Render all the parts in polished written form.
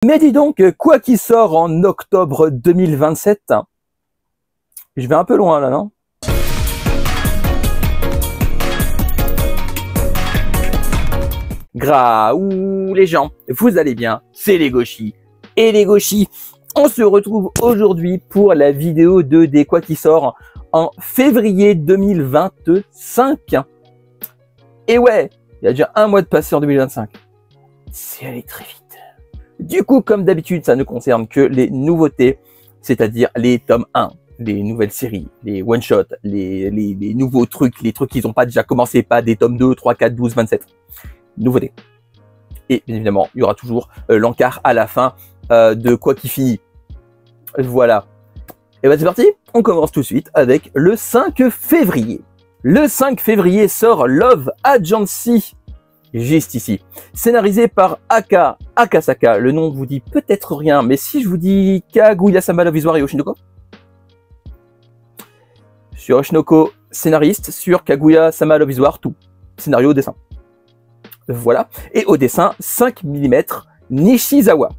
Mais dis donc, quoi qui sort en octobre 2027? Je vais un peu loin là, non? Graouh les gens, vous allez bien? C'est les Gauchis. Et les Gauchis, on se retrouve aujourd'hui pour la vidéo des quoi qui sort en février 2025. Et ouais, il y a déjà un mois de passé en 2025. C'est allé très vite. Du coup, comme d'habitude, ça ne concerne que les nouveautés, c'est-à-dire les tomes 1, les nouvelles séries, les one-shots, les nouveaux trucs, les trucs qui n'ont pas déjà commencé, pas des tomes 2, 3, 4, 12, 27. Nouveautés. Et bien évidemment, il y aura toujours l'encart à la fin de quoi qui finit. Voilà. Et ben c'est parti, on commence tout de suite avec le 5 février. Le 5 février sort Love Agency. Juste ici. Scénarisé par Aka Akasaka. Le nom vous dit peut-être rien, mais si je vous dis Kaguya-sama Love is War et Oshinoko. Sur Oshinoko, scénariste. Sur Kaguya-sama Love is War, tout. Scénario, dessin. Voilà. Et au dessin, 5 mm Nishizawa.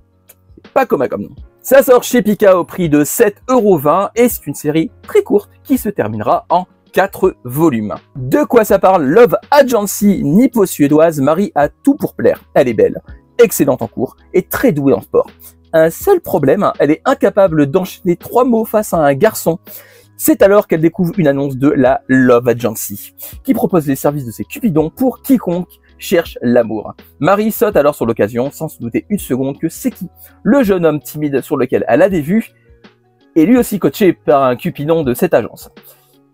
Pas commun comme nom. Ça sort chez Pika au prix de 7,20 € et c'est une série très courte qui se terminera en 4 volumes. De quoi ça parle? Love Agency, nippo-suédoise, Marie a tout pour plaire. Elle est belle, excellente en cours et très douée en sport. Un seul problème, elle est incapable d'enchaîner 3 mots face à un garçon. C'est alors qu'elle découvre une annonce de la Love Agency, qui propose les services de ses cupidons pour quiconque cherche l'amour. Marie saute alors sur l'occasion, sans se douter une seconde que c'est qui? Le jeune homme timide sur lequel elle a des vues, est lui aussi coaché par un cupidon de cette agence.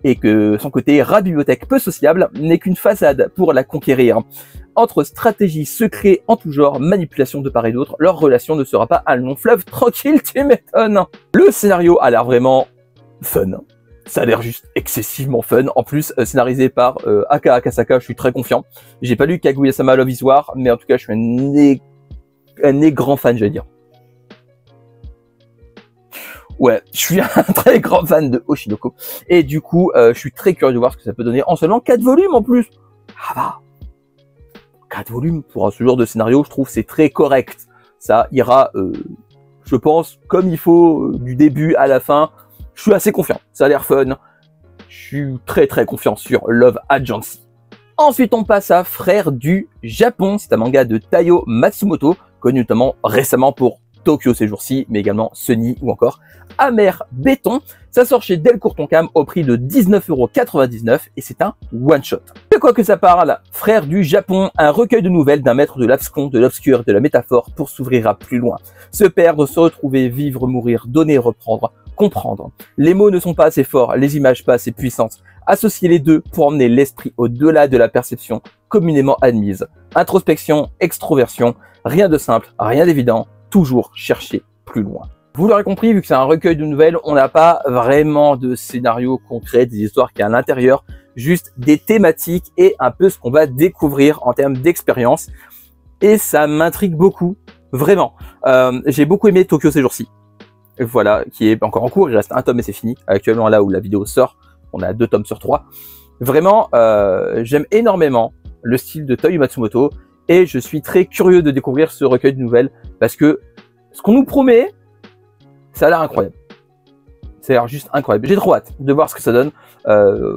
Et que son côté rat bibliothèque peu sociable n'est qu'une façade pour la conquérir. Entre stratégie, secret en tout genre, manipulation de part et d'autre, leur relation ne sera pas un long fleuve tranquille, tu m'étonnes. Le scénario a l'air vraiment fun. Ça a l'air juste excessivement fun. En plus, scénarisé par Aka Akasaka, je suis très confiant. J'ai pas lu Kaguya-sama Love is War, mais en tout cas, je suis un grand fan, j'allais dire. Ouais, je suis un très grand fan de Oshinoko. Et du coup, je suis très curieux de voir ce que ça peut donner en seulement 4 volumes en plus. Ah bah 4 volumes pour ce genre de scénario, je trouve c'est très correct. Ça ira, je pense, comme il faut, du début à la fin. Je suis assez confiant, ça a l'air fun. Je suis très confiant sur Love Agency. Ensuite, on passe à Frères du Japon. C'est un manga de Taiyo Matsumoto, connu notamment récemment pour Tokyo ces jours-ci, mais également Sunny ou encore Amer Béton. Ça sort chez Delcourt Tonkam au prix de 19,99 € et c'est un one-shot. De quoi que ça parle? Frères du Japon, un recueil de nouvelles d'un maître de l'abscon, de l'obscur et de la métaphore pour s'ouvrir à plus loin. Se perdre, se retrouver, vivre, mourir, donner, reprendre, comprendre. Les mots ne sont pas assez forts, les images pas assez puissantes. Associer les deux pour emmener l'esprit au-delà de la perception communément admise. Introspection, extroversion, rien de simple, rien d'évident. Toujours chercher plus loin. Vous l'aurez compris, vu que c'est un recueil de nouvelles, on n'a pas vraiment de scénario concret, des histoires qui sont à l'intérieur, juste des thématiques et un peu ce qu'on va découvrir en termes d'expérience. Et ça m'intrigue beaucoup, vraiment. J'ai beaucoup aimé Tokyo ces jours-ci. Voilà, qui est encore en cours, il reste un tome et c'est fini. Actuellement, là où la vidéo sort, on a 2 tomes sur 3. Vraiment, j'aime énormément le style de Taiyo Matsumoto. Et je suis très curieux de découvrir ce recueil de nouvelles parce que ce qu'on nous promet, ça a l'air incroyable. Ça a l'air juste incroyable. J'ai trop hâte de voir ce que ça donne.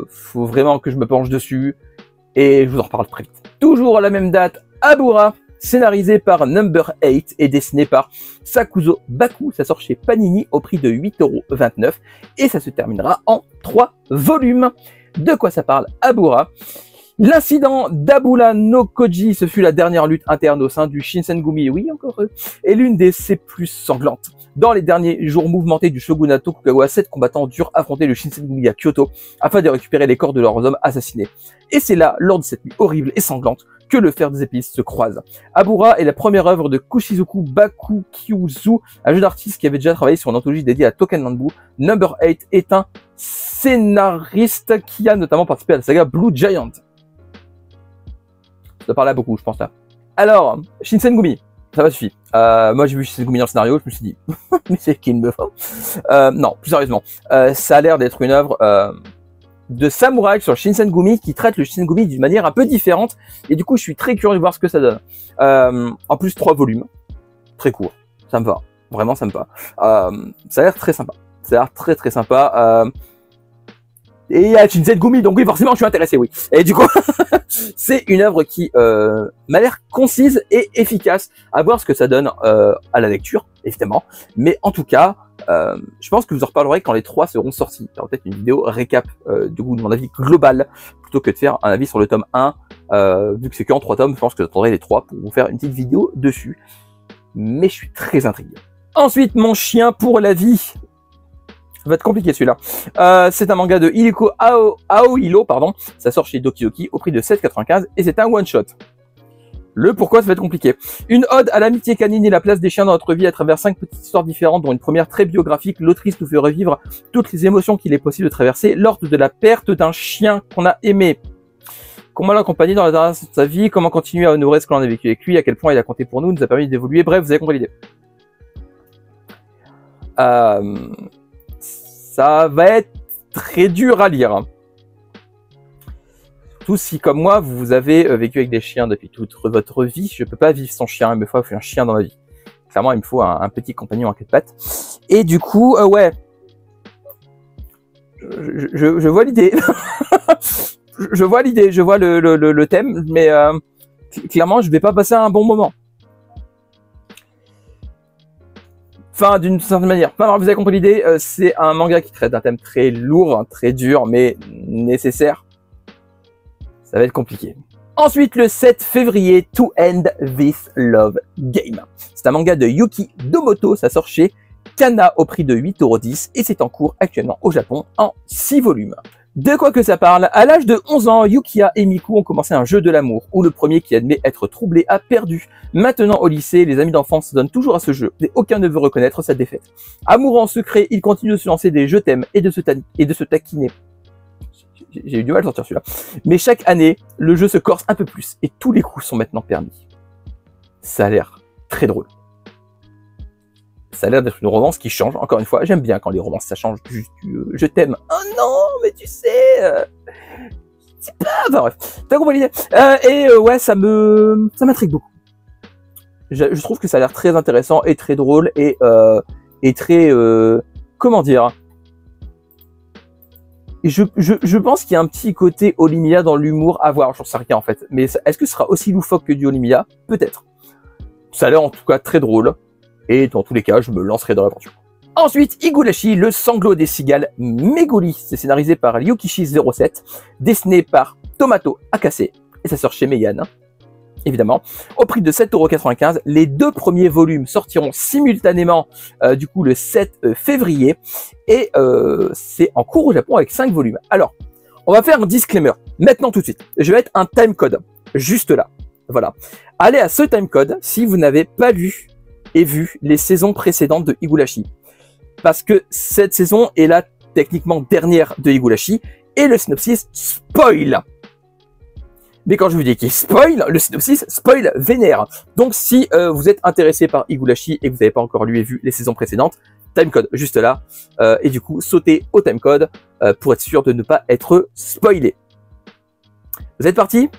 Faut vraiment que je me penche dessus et je vous en reparle très vite. Toujours à la même date, Abura, scénarisé par Number 8 et dessiné par Sakuzo Baku. Ça sort chez Panini au prix de 8,29 € et ça se terminera en 3 volumes. De quoi ça parle? Abura. L'incident d'Abula no Koji, ce fut la dernière lutte interne au sein du Shinsengumi, oui encore eux, et l'une des ses plus sanglantes. Dans les derniers jours mouvementés du shogunat Tokugawa, 7 combattants durent affronter le Shinsengumi à Kyoto afin de récupérer les corps de leurs hommes assassinés. Et c'est là, lors de cette nuit horrible et sanglante, que le fer des épices se croise. Abura est la première œuvre de Kushizuku Bakukyuzu, un jeune artiste qui avait déjà travaillé sur une anthologie dédiée à Tokenmanbu. Number 8 est un scénariste qui a notamment participé à la saga Blue Giant. Ça parle là beaucoup, je pense là. Alors, Shinsengumi, ça va suffire. Moi, j'ai vu Shinsengumi dans le scénario, je me suis dit, mais c'est qu'il me faut. Non, plus sérieusement, ça a l'air d'être une œuvre de samouraï sur le Shinsengumi qui traite le Shinsengumi d'une manière un peu différente. Et du coup, je suis très curieux de voir ce que ça donne. En plus, 3 volumes, très court. ça me va. Vraiment, ça me va. Ça a l'air très sympa. Ça a l'air très très sympa. Et il y a Shinsegae, donc oui, forcément, je suis intéressé, oui. Et du coup, c'est une œuvre qui m'a l'air concise et efficace. À voir ce que ça donne à la lecture, évidemment. Mais en tout cas, je pense que vous en reparlerez quand les 3 seront sortis. Il y aura peut-être une vidéo récap du coup de mon avis global, plutôt que de faire un avis sur le tome 1. Vu que c'est qu'en 3 tomes, je pense que j'attendrai les 3 pour vous faire une petite vidéo dessus. Mais je suis très intrigué. Ensuite, mon chien pour la vie. Ça va être compliqué celui-là. C'est un manga de Hiriko Aohiro, pardon. Ça sort chez Doki Doki au prix de 7,95 et c'est un one-shot. Le pourquoi ça va être compliqué. Une ode à l'amitié canine et la place des chiens dans notre vie à travers 5 petites histoires différentes, dont une première très biographique. L'autrice nous fait revivre toutes les émotions qu'il est possible de traverser lors de la perte d'un chien qu'on a aimé. Comment l'accompagner dans la dernière de sa vie, comment continuer à honorer ce qu'on a vécu avec lui, à quel point il a compté pour nous a permis d'évoluer. Bref, vous avez compris l'idée. Ça va être très dur à lire. Surtout si, comme moi, vous avez vécu avec des chiens depuis toute votre vie. Je peux pas vivre sans chien. Il me faut un chien dans ma vie. Clairement, il me faut un petit compagnon à 4 pattes. Et du coup, ouais. Je vois l'idée. Je vois l'idée. Je vois le thème. Mais clairement, je vais pas passer un bon moment. Enfin, d'une certaine manière. Enfin, vous avez compris l'idée, c'est un manga qui traite d'un thème très lourd, très dur, mais nécessaire. Ça va être compliqué. Ensuite, le 7 février, To End This Love Game. C'est un manga de Yuki Domoto, ça sort chez Kana au prix de 8,10€ et c'est en cours actuellement au Japon en 6 volumes. De quoi que ça parle, à l'âge de 11 ans, Yukiya et Miku ont commencé un jeu de l'amour, où le premier qui admet être troublé a perdu. Maintenant au lycée, les amis d'enfance se donnent toujours à ce jeu, et aucun ne veut reconnaître sa défaite. Amoureux en secret, ils continuent de se lancer des je t'aime et de se taquiner. J'ai eu du mal à sortir celui-là. Mais chaque année, le jeu se corse un peu plus, et tous les coups sont maintenant permis. Ça a l'air très drôle. Ça a l'air d'être une romance qui change. Encore une fois, j'aime bien quand les romances ça change juste du je t'aime. Oh non, mais tu sais, c'est pas. Enfin bref, t'as compris l'idée. Ouais, ça m'intrigue beaucoup. Je trouve que ça a l'air très intéressant et très drôle et très comment dire. Je pense qu'il y a un petit côté Olimia dans l'humour à voir. J'en sais rien en fait. Mais est-ce que ce sera aussi loufoque que du Olimia? Peut-être. Ça a l'air en tout cas très drôle. Et dans tous les cas, je me lancerai dans l'aventure. Ensuite, Higurashi, le sanglot des cigales Meguli. C'est scénarisé par Ryukishi07, dessiné par Tomato Akase, et ça sort chez Meian, évidemment. Au prix de 7,95€, les 2 premiers volumes sortiront simultanément, du coup, le 7 février. Et c'est en cours au Japon avec 5 volumes. Alors, on va faire un disclaimer, maintenant tout de suite. Je vais mettre un timecode, juste là. Voilà. Allez à ce timecode si vous n'avez pas lu et vu les saisons précédentes de Higurashi. Parce que cette saison est la techniquement dernière de Higurashi et le synopsis spoil. Mais quand je vous dis qu'il spoil, le synopsis spoil vénère. Donc si vous êtes intéressé par Higurashi et que vous n'avez pas encore lu et vu les saisons précédentes, timecode juste là. Et du coup, sautez au timecode pour être sûr de ne pas être spoilé. Vous êtes partis?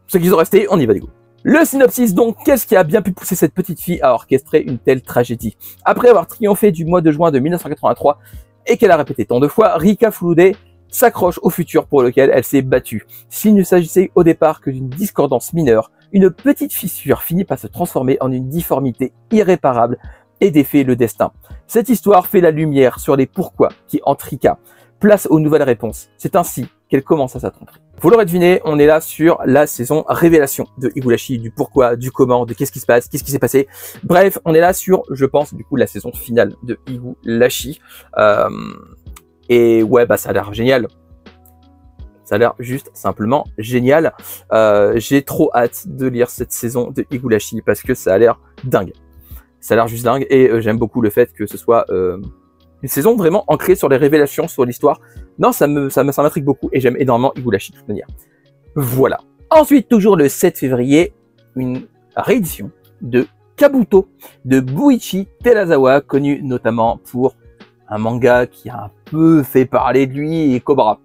Ceux qui sont restés, on y va du coup. Le synopsis donc, qu'est-ce qui a bien pu pousser cette petite fille à orchestrer une telle tragédie? Après avoir triomphé du mois de juin de 1983 et qu'elle a répété tant de fois, Rika Furude s'accroche au futur pour lequel elle s'est battue. S'il ne s'agissait au départ que d'une discordance mineure, une petite fissure finit par se transformer en une difformité irréparable et défait le destin. Cette histoire fait la lumière sur les pourquoi qui hantent Rika. Place aux nouvelles réponses. C'est ainsi qu'elle commence à s'attendrir. Vous l'aurez deviné, on est là sur la saison révélation de Higurashi, du pourquoi, du comment, de qu'est-ce qui se passe, qu'est-ce qui s'est passé. Bref, on est là sur, je pense, du coup, la saison finale de Higurashi. Et ouais, bah ça a l'air génial. Ça a l'air juste simplement génial. J'ai trop hâte de lire cette saison de Higurashi parce que ça a l'air dingue. Ça a l'air juste dingue et j'aime beaucoup le fait que ce soit une saison vraiment ancrée sur les révélations, sur l'histoire. Non, ça m'intrigue beaucoup et j'aime énormément Higurashi de toute manière. Voilà. Ensuite, toujours le 7 février, une réédition de Kabuto de Buichi Terasawa, connu notamment pour un manga qui a un peu fait parler de lui et Cobra.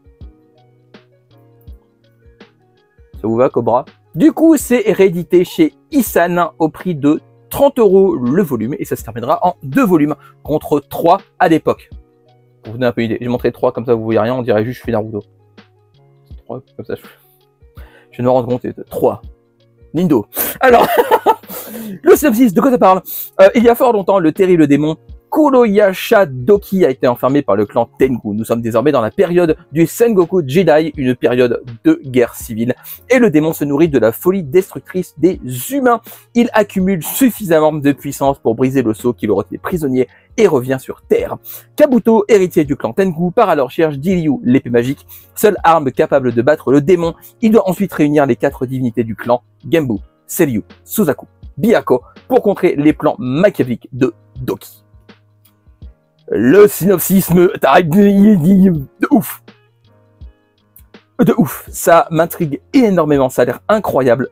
Ça vous va, Cobra? Du coup, c'est réédité chez Isan au prix de 30 € le volume et ça se terminera en 2 volumes contre 3 à l'époque. Pour vous donner un peu une idée, j'ai montré 3 comme ça vous voyez rien, on dirait juste je fais Naruto. 3 comme ça, je viens de me rendre compte, c'est 3. Nindo. Alors, le synopsis, de quoi ça parle? Il y a fort longtemps, le terrible démon Kuroyasha Doki a été enfermé par le clan Tengu. Nous sommes désormais dans la période du Sengoku Jedi, une période de guerre civile. Et le démon se nourrit de la folie destructrice des humains. Il accumule suffisamment de puissance pour briser le sceau qui le retenait prisonnier et revient sur Terre. Kabuto, héritier du clan Tengu, part à la recherche d'Iryu, l'épée magique, seule arme capable de battre le démon. Il doit ensuite réunir les 4 divinités du clan, Genbu, Seiryu, Suzaku, Byakuya, pour contrer les plans machiavéliques de Doki. Le synopsis de ouf. De ouf. Ça m'intrigue énormément. Ça a l'air incroyable.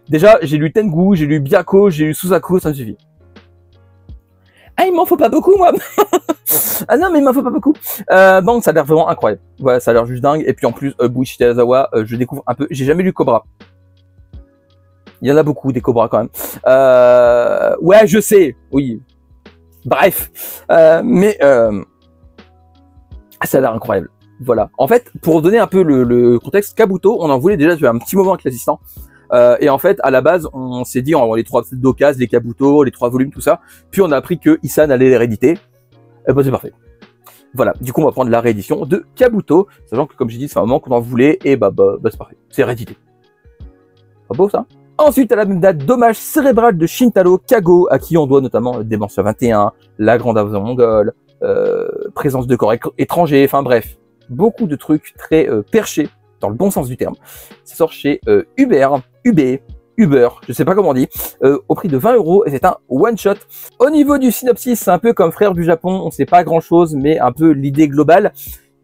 Déjà, j'ai lu Tengu, j'ai lu Byakuya, j'ai lu Suzaku, ça me suffit. Ah, il m'en faut pas beaucoup, moi. Ah non, mais il m'en faut pas beaucoup. Donc, ça a l'air vraiment incroyable. Voilà, ça a l'air juste dingue. Et puis en plus, Buichi Terazawa, je découvre un peu. J'ai jamais lu Cobra. Il y en a beaucoup des Cobras quand même. Ouais, je sais. Oui. Bref, mais ça a l'air incroyable. Voilà. En fait, pour donner un peu le contexte, Kabuto, on en voulait déjà depuis un petit moment avec l'assistant. Et en fait, à la base, on s'est dit, on va avoir les 3 d'occasion, les Kabuto, les 3 volumes, tout ça. Puis on a appris que Isan allait les rééditer. Et ben c'est parfait. Voilà. Du coup, on va prendre la réédition de Kabuto, sachant que comme j'ai dit, c'est un moment qu'on en voulait, et bah c'est parfait. C'est réédité. Pas beau ça? Ensuite, à la même date, dommage cérébral de Shintaro Kago, à qui on doit notamment Démence 21, la grande invasion mongole, présence de corps étrangers, enfin bref, beaucoup de trucs très perchés, dans le bon sens du terme. Ça sort chez Uber, je sais pas comment on dit, au prix de 20 € et c'est un one-shot. Au niveau du synopsis, c'est un peu comme Frères du Japon, on sait pas grand-chose, mais un peu l'idée globale.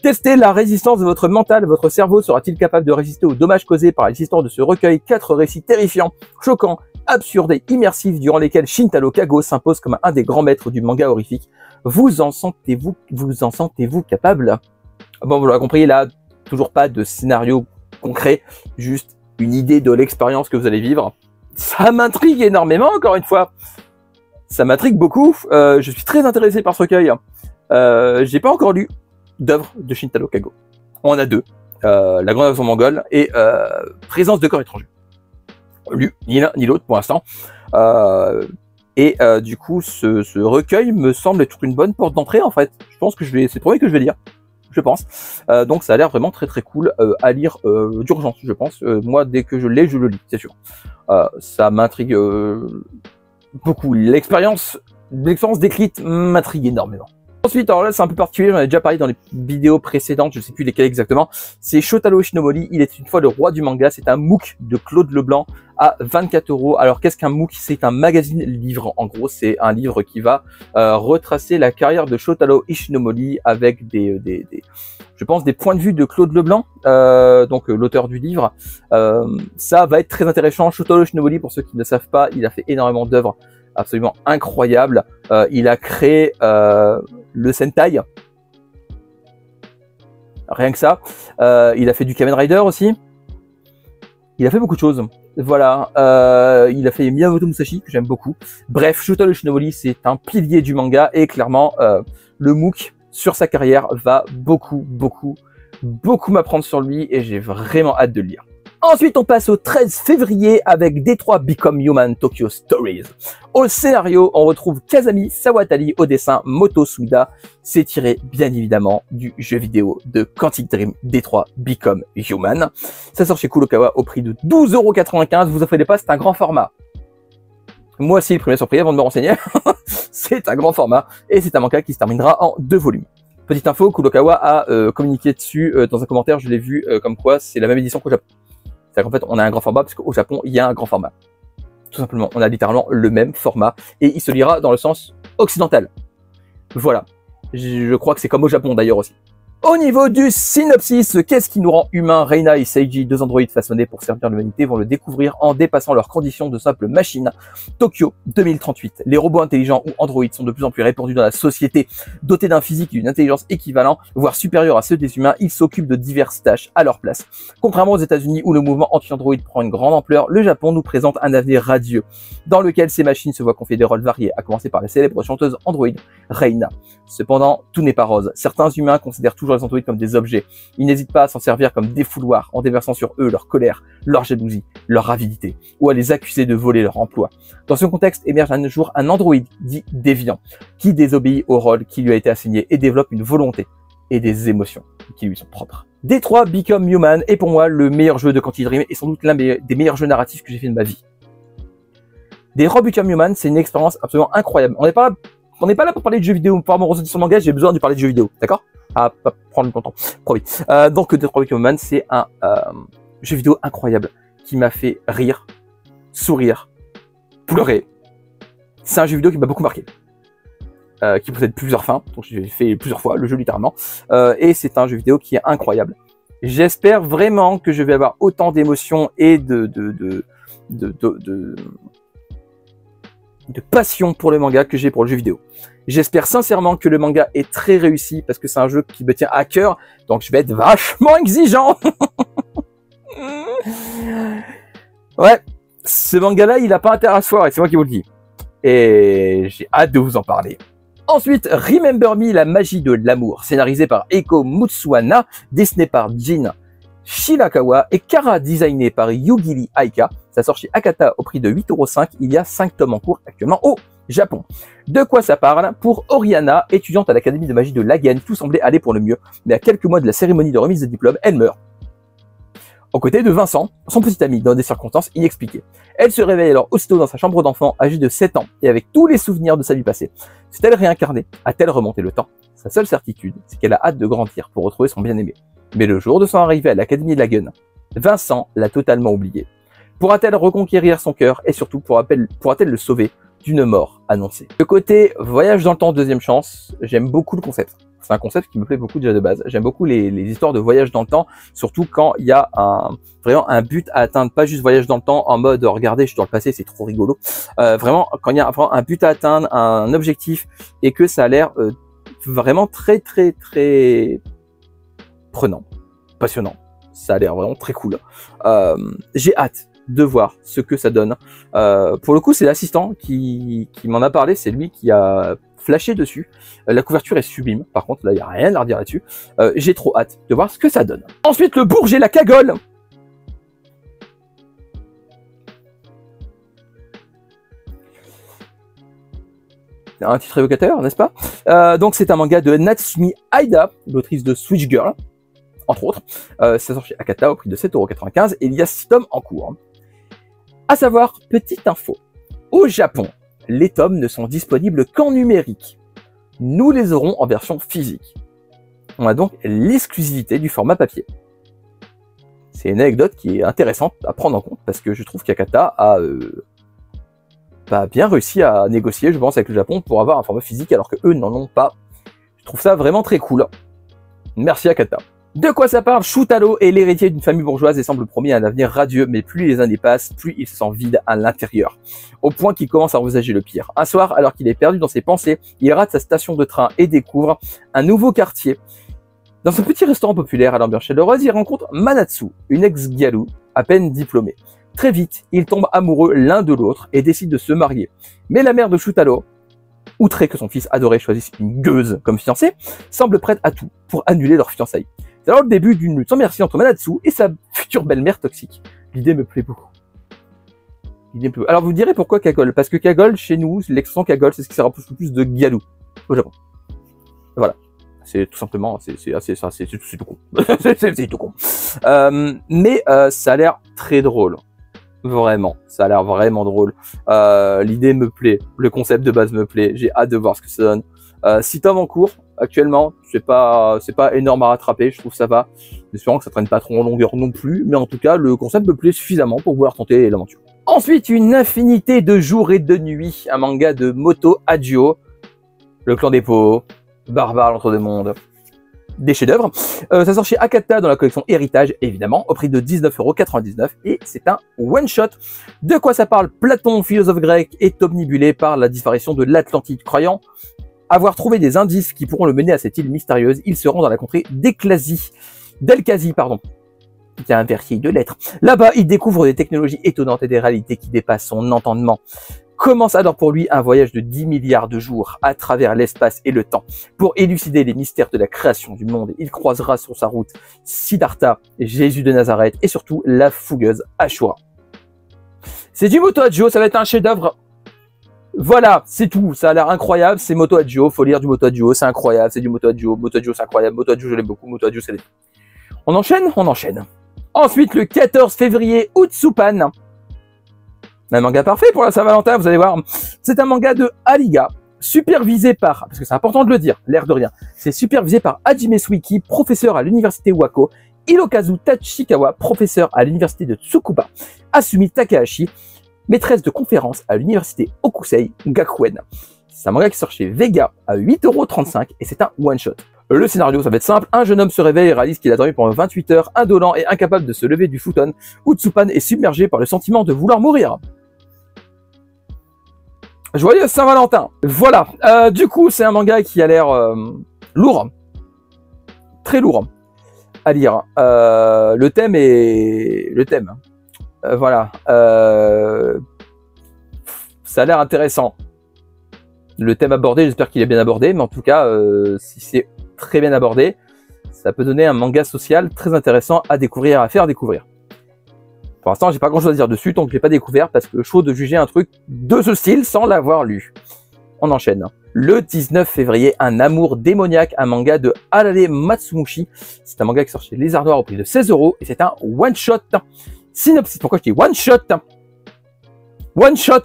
Testez la résistance de votre mental. Votre cerveau sera-t-il capable de résister aux dommages causés par l'existence de ce recueil? 4 récits terrifiants, choquants, absurdes et immersifs durant lesquels Shintaro Kago s'impose comme un des grands maîtres du manga horrifique. Vous en sentez-vous capable? Bon, vous l'aurez compris, là, toujours pas de scénario concret, juste une idée de l'expérience que vous allez vivre. Ça m'intrigue énormément, encore une fois. Ça m'intrigue beaucoup. Je suis très intéressé par ce recueil. J'ai pas encore lu d'œuvres de Shintaro Kago. On en a 2. La grande invasion mongole et présence de corps étrangers. Lu ni l'un ni l'autre pour l'instant. Du coup, ce recueil me semble être une bonne porte d'entrée en fait. Je pense que c'est le premier que je vais lire. Je pense. Donc ça a l'air vraiment très très cool à lire d'urgence, je pense. Moi, dès que je l'ai, je le lis, c'est sûr. Ça m'intrigue beaucoup. L'expérience décrite m'intrigue énormément. Ensuite, alors là, c'est un peu particulier, j'en ai déjà parlé dans les vidéos précédentes, je sais plus lesquelles exactement. C'est Shotaro Ishinomori, il est une fois le roi du manga, c'est un MOOC de Claude Leblanc à 24 €. Alors, qu'est-ce qu'un MOOC? C'est un magazine livre. En gros, c'est un livre qui va retracer la carrière de Shotaro Ishinomori avec je pense, des points de vue de Claude Leblanc, donc l'auteur du livre. Ça va être très intéressant. Shotaro Ishinomori, pour ceux qui ne savent pas, il a fait énormément d'œuvres absolument incroyables. Il a créé le Sentai. Rien que ça. Il a fait du Kamen Rider aussi. Il a fait beaucoup de choses. Voilà. Il a fait Miyamoto Musashi, que j'aime beaucoup. Bref, Shotaro Ishinomori, c'est un pilier du manga et clairement, le MOOC sur sa carrière va beaucoup m'apprendre sur lui et j'ai vraiment hâte de le lire. Ensuite, on passe au 13 février avec Détroit Become Human Tokyo Stories. Au scénario, on retrouve Kazami Sawatari, au dessin Moto Suida. C'est tiré, bien évidemment, du jeu vidéo de Quantic Dream Détroit Become Human. Ça sort chez Kurokawa au prix de 12,95 €. Vous offrez pas, c'est un grand format. Moi aussi, le premier surpris avant de me renseigner. C'est un grand format et c'est un manga qui se terminera en 2 volumes. Petite info, Kurokawa a communiqué dessus dans un commentaire, je l'ai vu, comme quoi c'est la même édition qu'au Japon. C'est-à-dire qu'en fait, on a un grand format parce qu'au Japon, il y a un grand format. Tout simplement, on a littéralement le même format et il se lira dans le sens occidental. Voilà. Je crois que c'est comme au Japon d'ailleurs aussi. Au niveau du synopsis, qu'est-ce qui nous rend humains? Reina et Seiji, deux androïdes façonnés pour servir l'humanité, vont le découvrir en dépassant leurs conditions de simples machines. Tokyo 2038. Les robots intelligents ou androïdes sont de plus en plus répandus dans la société. Dotés d'un physique et d'une intelligence équivalent, voire supérieur à ceux des humains, ils s'occupent de diverses tâches à leur place. Contrairement aux États-Unis où le mouvement anti-android prend une grande ampleur, le Japon nous présente un avenir radieux, dans lequel ces machines se voient confier des rôles variés, à commencer par la célèbre chanteuse androïde Reina. Cependant, tout n'est pas rose. Certains humains considèrent toujours les androïdes comme des objets. Ils n'hésitent pas à s'en servir comme défouloir en déversant sur eux leur colère, leur jalousie, leur avidité, ou à les accuser de voler leur emploi. Dans ce contexte émerge un jour un androïde dit déviant, qui désobéit au rôle qui lui a été assigné et développe une volonté et des émotions qui lui sont propres. Detroit Become Human est pour moi le meilleur jeu de Quantic Dream et sans doute l'un des meilleurs jeux narratifs que j'ai fait de ma vie. Detroit Become Human, c'est une expérience absolument incroyable. On n'est pas là pour parler de jeux vidéo. Par mon ressenti sur le manga, j'ai besoin de parler de jeux vidéo, d'accord? À pas prendre mon temps, promis. Donc Detroit Become Human, c'est un jeu vidéo incroyable qui m'a fait rire, sourire, pleurer. C'est un jeu vidéo qui m'a beaucoup marqué, qui possède plusieurs fins, donc j'ai fait plusieurs fois le jeu littéralement, et c'est un jeu vidéo qui est incroyable. J'espère vraiment que je vais avoir autant d'émotions et de passion pour le manga que j'ai pour le jeu vidéo. J'espère sincèrement que le manga est très réussi parce que c'est un jeu qui me tient à cœur, donc je vais être vachement exigeant. Ouais, ce manga-là, il a pas intérêt à se foirer, c'est moi qui vous le dis. Et j'ai hâte de vous en parler. Ensuite, Remember Me, la magie de l'amour, scénarisé par Eiko Mutsuhana, dessiné par Jin Shirakawa et designé par Yugiri Aika. Ça sort chez Akata au prix de 8,5 €. Il y a 5 tomes en cours actuellement au Japon. De quoi ça parle? Pour Oriana, étudiante à l'Académie de magie de Lagen, tout semblait aller pour le mieux, mais à quelques mois de la cérémonie de remise de diplôme, elle meurt. Aux côtés de Vincent, son petit ami, dans des circonstances inexpliquées. Elle se réveille alors aussitôt dans sa chambre d'enfant, âgée de 7 ans, et avec tous les souvenirs de sa vie passée. S'est-elle réincarnée? A-t-elle remonté le temps? Sa seule certitude, c'est qu'elle a hâte de grandir pour retrouver son bien-aimé. Mais le jour de son arrivée à l'Académie de Lagen, Vincent l'a totalement oublié. Pourra-t-elle reconquérir son cœur et surtout pourra-t-elle le sauver d'une mort annoncée? Le côté voyage dans le temps, deuxième chance, j'aime beaucoup le concept. C'est un concept qui me plaît beaucoup déjà de base. J'aime beaucoup les histoires de voyage dans le temps, surtout quand il y a vraiment un but à atteindre, pas juste voyage dans le temps en mode regardez, je suis dans le passé, c'est trop rigolo. Vraiment, quand il y a vraiment un but à atteindre, un objectif, et que ça a l'air vraiment très prenant, passionnant. Ça a l'air vraiment très cool. J'ai hâte de voir ce que ça donne. Pour le coup, c'est l'assistant qui m'en a parlé, c'est lui qui a flashé dessus. La couverture est sublime, par contre, là, il n'y a rien à redire là-dessus. J'ai trop hâte de voir ce que ça donne. Ensuite, le Bourge et la Cagole. Un titre évocateur, n'est-ce pas? Donc, c'est un manga de Natsumi Aida, l'autrice de Switch Girl, entre autres. Ça sort chez Akata au prix de 7,95 € et il y a 6 tomes en cours. À savoir, petite info, au Japon, les tomes ne sont disponibles qu'en numérique. Nous les aurons en version physique. On a donc l'exclusivité du format papier. C'est une anecdote qui est intéressante à prendre en compte parce que je trouve qu'Akata a bien réussi à négocier, je pense, avec le Japon pour avoir un format physique alors que eux n'en ont pas. Je trouve ça vraiment très cool. Merci Akata. De quoi ça parle? Shutaro est l'héritier d'une famille bourgeoise et semble promis un avenir radieux, mais plus les années passent, plus il se sent vide à l'intérieur. Au point qu'il commence à envisager le pire. Un soir, alors qu'il est perdu dans ses pensées, il rate sa station de train et découvre un nouveau quartier. Dans ce petit restaurant populaire à l'ambiance chaleureuse, il rencontre Manatsu, une ex-gyalou à peine diplômée. Très vite, ils tombent amoureux l'un de l'autre et décident de se marier. Mais la mère de Shutaro, outrée que son fils adoré choisisse une gueuse comme fiancée, semble prête à tout pour annuler leur fiançailles. C'est alors le début d'une lutte sans merci entre Manatsu et sa future belle-mère toxique. L'idée me plaît beaucoup. Alors vous me direz pourquoi Kagol? Parce que Kagol, chez nous, l'expression Kagol, c'est ce qui se rapproche le plus de gyalou au Japon. Voilà. C'est tout simplement, c'est tout con. c'est tout con. Mais ça a l'air très drôle. Vraiment, ça a l'air vraiment drôle. L'idée me plaît, le concept de base me plaît. J'ai hâte de voir ce que ça donne. 6 tomes en cours actuellement, c'est pas énorme à rattraper, je trouve que ça va. Espérons que ça traîne pas trop en longueur non plus, mais en tout cas le concept me plaît suffisamment pour pouvoir tenter l'aventure. Ensuite, une infinité de jours et de nuits, un manga de Moto Hagio, le clan des pots, barbare l'entre-deux-mondes. des chefs-d'œuvre. Ça sort chez Akata dans la collection Héritage, évidemment, au prix de 19,99 € et c'est un one-shot. De quoi ça parle? Platon, philosophe grec, est omnibulé par la disparition de l'Atlantide. Croyant avoir trouvé des indices qui pourront le mener à cette île mystérieuse, il se rend dans la contrée d'Elkazi, qui a un vertier de lettres. Là-bas, il découvre des technologies étonnantes et des réalités qui dépassent son entendement. Commence alors pour lui un voyage de 10 milliards de jours à travers l'espace et le temps. Pour élucider les mystères de la création du monde, il croisera sur sa route Siddhartha, Jésus de Nazareth et surtout la fougueuse Ashura. C'est du Moto Hagio, ça va être un chef-d'œuvre. Voilà, c'est tout. Ça a l'air incroyable, c'est Moto Hagio, faut lire du Moto Hagio, c'est incroyable, c'est du Moto Hagio. Moto Hagio, c'est incroyable. Moto Hagio, je l'aime beaucoup. Moto Hagio, c'est les... On enchaîne? On enchaîne. Ensuite, le 14 février, Utsupan. Un manga parfait pour la Saint-Valentin, vous allez voir. C'est un manga de Aliga, supervisé par, parce que c'est important de le dire, l'air de rien, c'est supervisé par Hajime Suiki, professeur à l'université Wako, Hirokazu Tachikawa, professeur à l'université de Tsukuba, Asumi Takahashi, maîtresse de conférence à l'université Okusei Gakuen. C'est un manga qui sort chez Vega à 8,35 € et c'est un one-shot. Le scénario, ça va être simple. Un jeune homme se réveille et réalise qu'il a dormi pendant 28 heures, indolent et incapable de se lever du futon. Utsupan est submergé par le sentiment de vouloir mourir. Joyeux Saint-Valentin. Voilà. Du coup, c'est un manga qui a l'air lourd. Très lourd à lire. Le thème est... Le thème. Voilà. Ça a l'air intéressant. Le thème abordé, j'espère qu'il est bien abordé. Mais en tout cas, si c'est très bien abordé, ça peut donner un manga social très intéressant à découvrir, à faire découvrir. Pour l'instant, j'ai pas grand chose à dire dessus tant que je l'ai pas découvert parce que chaud de juger un truc de ce style sans l'avoir lu. On enchaîne. Le 19 février, Un amour démoniaque, un manga de Arare Matsumushi. C'est un manga qui sort chez Lézard Noir au prix de 16 € et c'est un one shot. Synopsis. Pourquoi je dis one shot? One shot.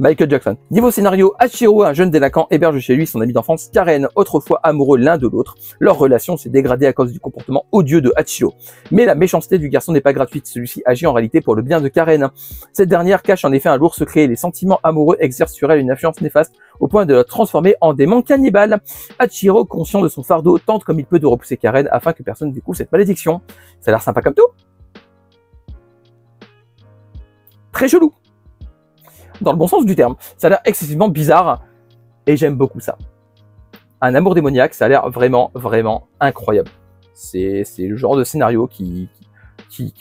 Michael Jackson. Niveau scénario, Hachiro, un jeune délinquant, héberge chez lui son ami d'enfance Karen, autrefois amoureux l'un de l'autre. Leur relation s'est dégradée à cause du comportement odieux de Hachiro. Mais la méchanceté du garçon n'est pas gratuite, celui-ci agit en réalité pour le bien de Karen. Cette dernière cache en effet un lourd secret et les sentiments amoureux exercent sur elle une influence néfaste au point de la transformer en démon cannibale. Hachiro, conscient de son fardeau, tente comme il peut de repousser Karen afin que personne ne découvre cette malédiction. Ça a l'air sympa comme tout. Très chelou. Dans le bon sens du terme. Ça a l'air excessivement bizarre et j'aime beaucoup ça. Un amour démoniaque, ça a l'air vraiment, vraiment incroyable. C'est le genre de scénario qui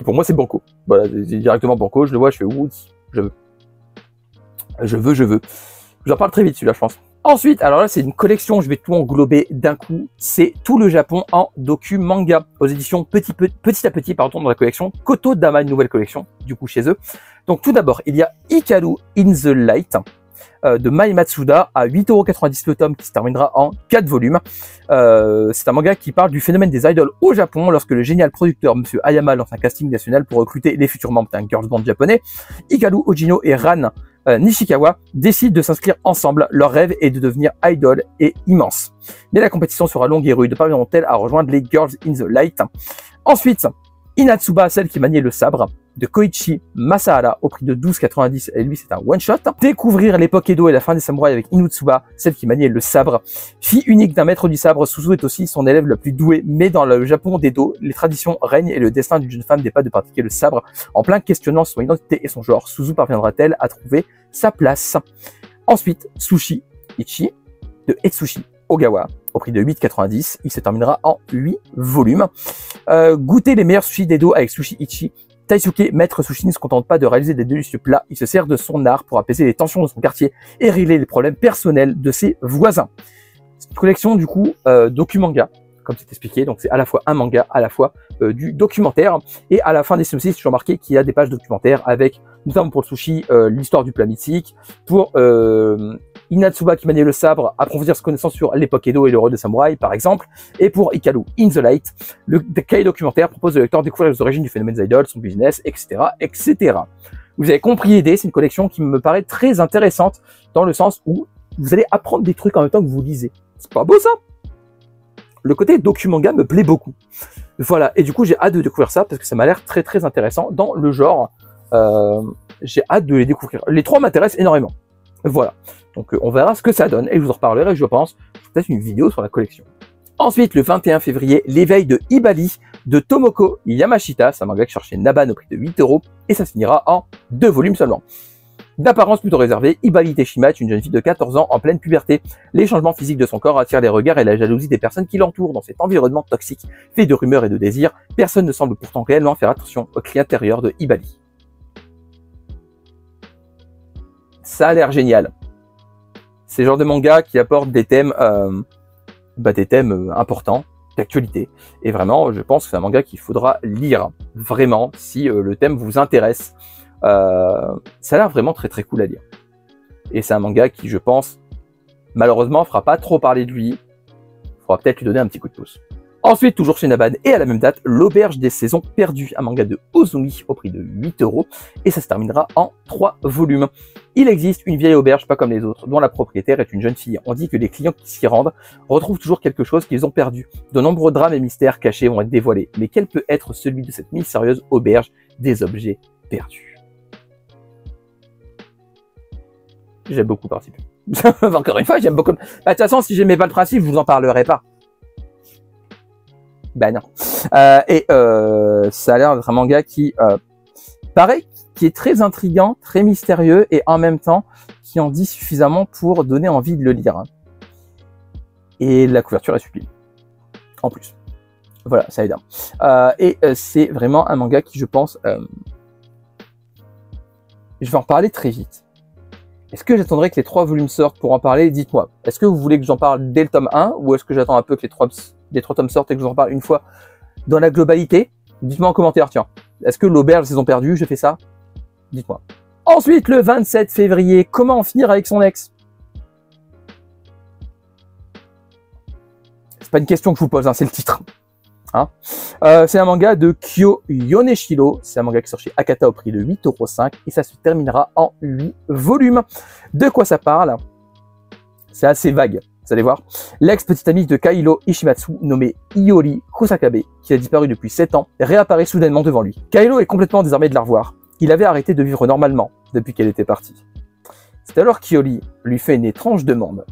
pour moi c'est banco. Voilà, c'est directement banco, je le vois, je fais ouh, je veux. Je veux. J'en parle très vite celui-là, je pense. Ensuite, alors là c'est une collection, je vais tout englober d'un coup. C'est tout le Japon en docu-manga aux éditions petit à petit pardon, dans la collection Koto Dama, une nouvelle collection du coup chez eux. Donc tout d'abord, il y a Hikaru in the Light de Mai Matsuda à 8,90 € le tome qui se terminera en 4 volumes. C'est un manga qui parle du phénomène des idoles au Japon lorsque le génial producteur Monsieur Ayama lance un casting national pour recruter les futurs membres d'un girls band japonais. Hikaru Ojino et Ran Nishikawa décident de s'inscrire ensemble. Leur rêve est de devenir idol et immense. Mais la compétition sera longue et rude, parviendront-elles à rejoindre les Girls in the Light. Ensuite, Inatsuba, celle qui maniait le sabre, de Koichi Masahara au prix de 12,90 €. Et lui, c'est un one-shot. Découvrir l'époque Edo et la fin des samouraïs avec Inutsuba, celle qui maniait le sabre. Fille unique d'un maître du sabre, Suzu est aussi son élève le plus doué. Mais dans le Japon d'Edo, les traditions règnent et le destin d'une jeune femme n'est pas de pratiquer le sabre. En plein questionnement son identité et son genre, Suzu parviendra-t-elle à trouver sa place? Ensuite, Sushi Ichi de Etsushi Ogawa au prix de 8,90 €. Il se terminera en 8 volumes. Goûter les meilleurs sushis d'Edo avec Sushi Ichi. Taisuke, maître sushi, ne se contente pas de réaliser des délicieux plats, il se sert de son art pour apaiser les tensions de son quartier et régler les problèmes personnels de ses voisins. C'est une collection du coup docu-manga, comme c'est expliqué, donc c'est à la fois un manga, à la fois du documentaire, et à la fin des synopsis, c'est toujours marqué qu'il y a des pages documentaires avec, notamment pour le sushi, l'histoire du plat mythique, pour Inatsuba qui maniait le sabre, approfondir ses connaissances sur l'époque Edo et le rôle des samouraïs, par exemple. Et pour Hikaru in the Light, le cahier documentaire propose au lecteur de découvrir les origines du phénomène des idoles, son business, etc., etc. Vous avez compris l'idée, c'est une collection qui me paraît très intéressante dans le sens où vous allez apprendre des trucs en même temps que vous lisez. C'est pas beau ça? Le côté docu-manga me plaît beaucoup. Voilà, et du coup j'ai hâte de découvrir ça parce que ça m'a l'air très très intéressant dans le genre. J'ai hâte de les découvrir. Les trois m'intéressent énormément. Voilà. Donc on verra ce que ça donne et je vous en reparlerai, je pense, peut-être une vidéo sur la collection. Ensuite, le 21 février, l'éveil de Hibali de Tomoko Yamashita. C'est un manga qui cherchait Naban au prix de 8 €. Et ça se finira en 2 volumes seulement. D'apparence plutôt réservée, Hibali Teshima est une jeune fille de 14 ans en pleine puberté. Les changements physiques de son corps attirent les regards et la jalousie des personnes qui l'entourent. Dans cet environnement toxique, fait de rumeurs et de désirs, personne ne semble pourtant réellement faire attention au cri intérieur de Hibali. Ça a l'air génial. C'est le genre de manga qui apporte des thèmes, importants, d'actualité. Et vraiment, je pense que c'est un manga qu'il faudra lire, vraiment, si le thème vous intéresse. Ça a l'air vraiment très très cool à lire. Et c'est un manga qui, je pense, malheureusement, fera pas trop parler de lui. Il faudra peut-être lui donner un petit coup de pouce. Ensuite, toujours chez Naban et à la même date, l'Auberge des saisons perdues, un manga de Ozumi au prix de 8 €. Et ça se terminera en 3 volumes. Il existe une vieille auberge, pas comme les autres, dont la propriétaire est une jeune fille. On dit que les clients qui s'y rendent retrouvent toujours quelque chose qu'ils ont perdu. De nombreux drames et mystères cachés vont être dévoilés. Mais quel peut être celui de cette mystérieuse auberge des objets perdus? J'aime beaucoup participer. Encore une fois, j'aime beaucoup. De toute façon, si j'aimais pas le principe, je vous en parlerai pas. Ben non. Ça a l'air d'être un manga qui, pareil, qui est très intriguant, très mystérieux et en même temps qui en dit suffisamment pour donner envie de le lire. Et la couverture est sublime. En plus. Voilà, ça aide. C'est vraiment un manga qui, je pense, je vais en parler très vite. Est-ce que j'attendrai que les 3 volumes sortent pour en parler? Dites-moi. Est-ce que vous voulez que j'en parle dès le tome 1 ou est-ce que j'attends un peu que les 3 tomes sortent et que j'en parle une fois dans la globalité? Dites-moi en commentaire, tiens. Est-ce que l'auberge saison perdue, je fais ça? Dites-moi. Ensuite, le 27 février, comment en finir avec son ex? C'est pas une question que je vous pose, hein, c'est le titre. Hein, c'est un manga de Kyo Yoneshiro, c'est un manga qui sort chez Akata au prix de 8,5 € et ça se terminera en 8 volumes. De quoi ça parle? C'est assez vague, vous allez voir. L'ex-petite amie de Kailo Ishimatsu, nommée Iori Kusakabe, qui a disparu depuis 7 ans, réapparaît soudainement devant lui. Kailo est complètement désarmé de la revoir. Il avait arrêté de vivre normalement depuis qu'elle était partie. C'est alors qu'Iori lui fait une étrange demande.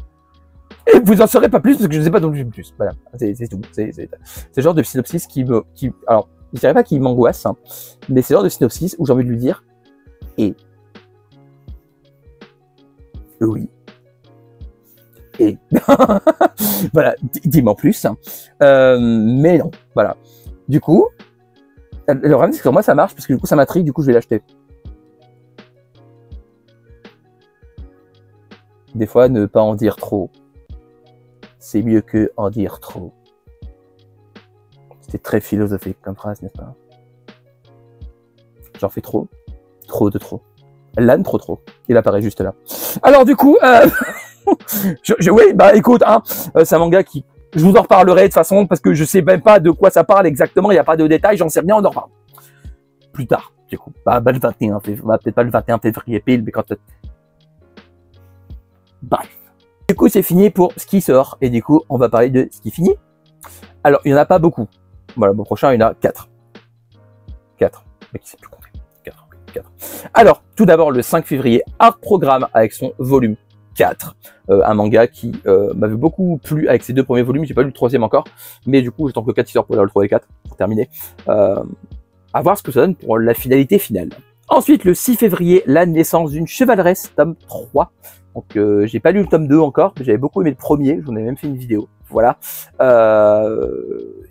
Et vous en saurez pas plus parce que je ne sais pas non plus. Voilà, c'est tout. C'est le genre de synopsis alors, je dirais pas qu'il m'angoisse, hein, mais c'est le genre de synopsis où j'ai envie de lui dire et oui. Et voilà, dis-moi en plus. Hein. Mais non, voilà. Du coup, le problème c'est que moi ça marche parce que du coup ça m'intrigue, du coup je vais l'acheter. Des fois, ne pas en dire trop. C'est mieux que en dire trop. C'est très philosophique comme phrase, n'est-ce pas? J'en fais trop. Trop de trop. L'âne trop. Il apparaît juste là. Alors du coup, oui, bah écoute, hein, c'est un manga qui... Je vous en reparlerai de toute façon, parce que je sais même pas de quoi ça parle exactement, il n'y a pas de détails, j'en sais rien, on en reparle. Plus tard, du coup. Bah le 21 février, peut-être pas le 21 février pile, mais quand... Bref. Du coup, c'est fini pour ce qui sort. Et du coup, on va parler de ce qui finit. Alors, il n'y en a pas beaucoup. Voilà, le prochain, il y en a 4. 4. Mais qui sait plus compter. 4. Alors, tout d'abord, le 5 février, Art Programme avec son volume 4. Un manga qui m'avait beaucoup plu avec ses 2 premiers volumes. J'ai pas lu le 3e encore. Mais du coup, j'attends que le 4 qui sort pour le 3 et 4. Pour terminer. À voir ce que ça donne pour la finalité finale. Ensuite, le 6 février, la naissance d'une chevaleresse, tome 3. Donc, j'ai pas lu le tome 2 encore, mais j'avais beaucoup aimé le premier, j'en ai même fait une vidéo. Voilà.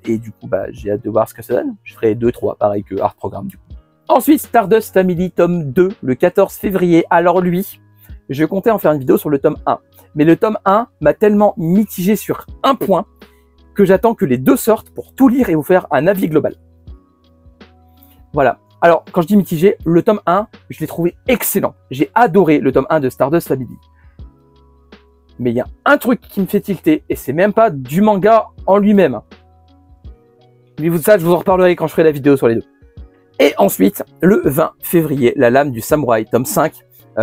Et du coup, bah, j'ai hâte de voir ce que ça donne. Je ferai 2-3, pareil que Art Programme, du coup. Ensuite, Stardust Family, tome 2, le 14 février. Alors lui, je comptais en faire une vidéo sur le tome 1. Mais le tome 1 m'a tellement mitigé sur un point que j'attends que les 2 sortent pour tout lire et vous faire un avis global. Voilà. Alors, quand je dis mitigé, le tome 1, je l'ai trouvé excellent. J'ai adoré le tome 1 de Stardust Family. Mais il y a un truc qui me fait tilter, et c'est même pas du manga en lui-même. Mais ça, je vous en reparlerai quand je ferai la vidéo sur les 2. Et ensuite, le 20 février, La Lame du Samouraï, tome 5.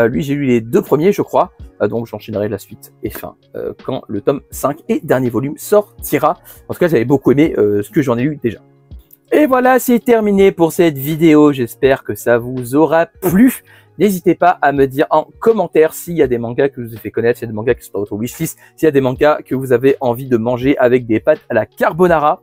Lui, j'ai lu les 2 premiers, je crois. Donc, j'enchaînerai la suite et fin quand le tome 5 et dernier volume sortira. En tout cas, j'avais beaucoup aimé ce que j'en ai lu déjà. Et voilà, c'est terminé pour cette vidéo. J'espère que ça vous aura plu. N'hésitez pas à me dire en commentaire s'il y a des mangas que je vous ai fait connaître, s'il y a des mangas qui sont dans votre wishlist, s'il y a des mangas que vous avez envie de manger avec des pâtes à la carbonara.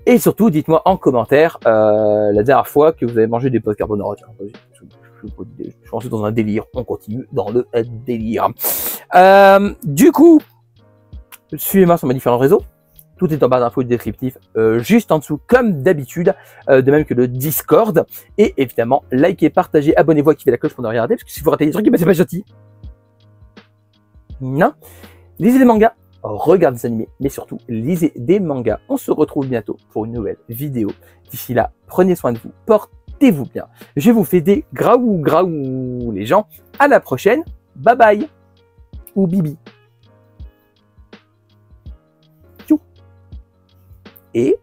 Et surtout, dites-moi en commentaire la dernière fois que vous avez mangé des pâtes carbonara. Tiens, je suis lancé dans un délire. On continue dans le délire. Du coup, suivez-moi sur mes différents réseaux. Tout est en barre d'infos descriptif, juste en dessous, comme d'habitude, de même que le Discord. Et évidemment, likez, partagez, abonnez-vous, activez la cloche pour ne rien rater, parce que si vous ratez des trucs, c'est pas gentil. Non. Lisez des mangas, regardez des animés, mais surtout, lisez des mangas. On se retrouve bientôt pour une nouvelle vidéo. D'ici là, prenez soin de vous, portez-vous bien. Je vous fais des graou les gens. À la prochaine. Bye bye. Ou bibi. Et